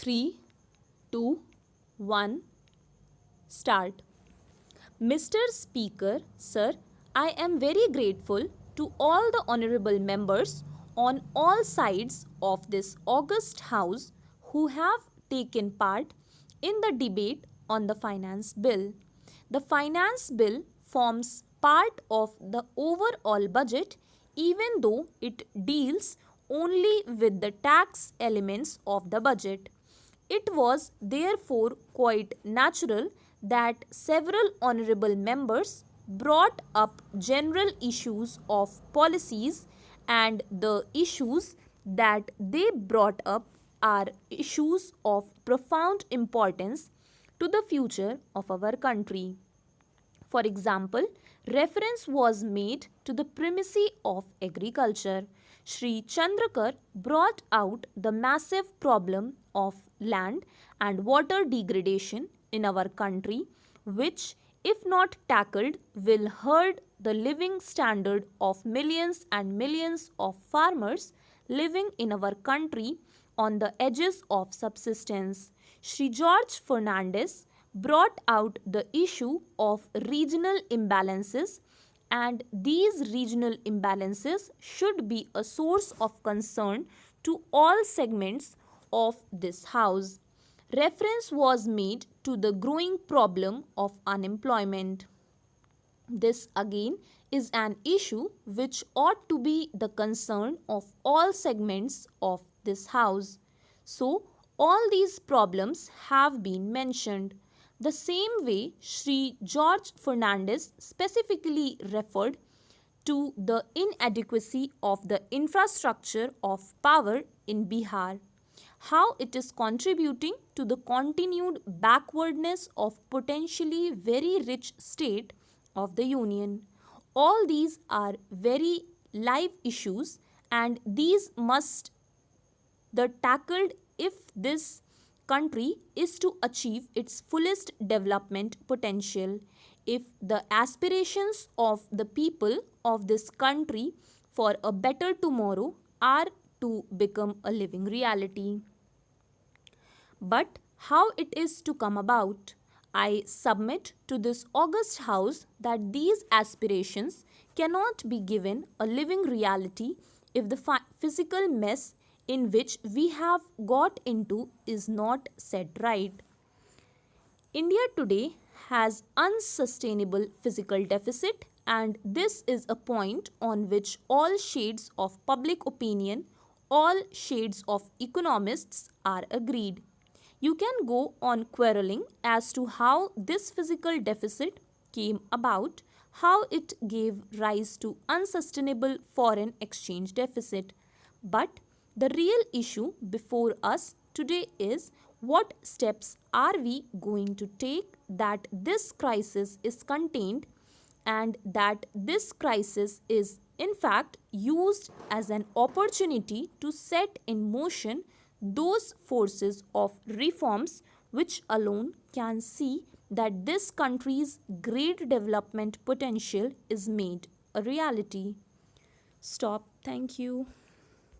3, 2, 1, start. Mr. Speaker, sir, I am very grateful to all the honorable members on all sides of this august house who have taken part in the debate on the finance bill. The finance bill forms part of the overall budget even though it deals only with the tax elements of the budget. It was therefore quite natural that several honorable members brought up general issues of policies, and the issues that they brought up are issues of profound importance to the future of our country. For example, reference was made to the primacy of agriculture. Sri Chandrakar brought out the massive problem of land and water degradation in our country, which, if not tackled, will hurt the living standard of millions and millions of farmers living in our country on the edges of subsistence. Sri George Fernandez brought out the issue of regional imbalances, and these regional imbalances should be a source of concern to all segments of this house. Reference was made to the growing problem of unemployment. This again is an issue which ought to be the concern of all segments of this house. So, all these problems have been mentioned. The same way Sri George Fernandez specifically referred to the inadequacy of the infrastructure of power in Bihar, how it is contributing to the continued backwardness of potentially very rich state of the union. All these are very live issues, and these must be tackled if this country is to achieve its fullest development potential, if the aspirations of the people of this country for a better tomorrow are to become a living reality. But how it is to come about? I submit to this august house that these aspirations cannot be given a living reality if the physical mess in which we have got into is not set right. India today has unsustainable physical deficit, and this is a point on which all shades of public opinion, all shades of economists are agreed. You can go on quarreling as to how this physical deficit came about, how it gave rise to unsustainable foreign exchange deficit. But the real issue before us today is what steps are we going to take that this crisis is contained and that this crisis is in fact used as an opportunity to set in motion those forces of reforms which alone can see that this country's great development potential is made a reality. Stop. Thank you.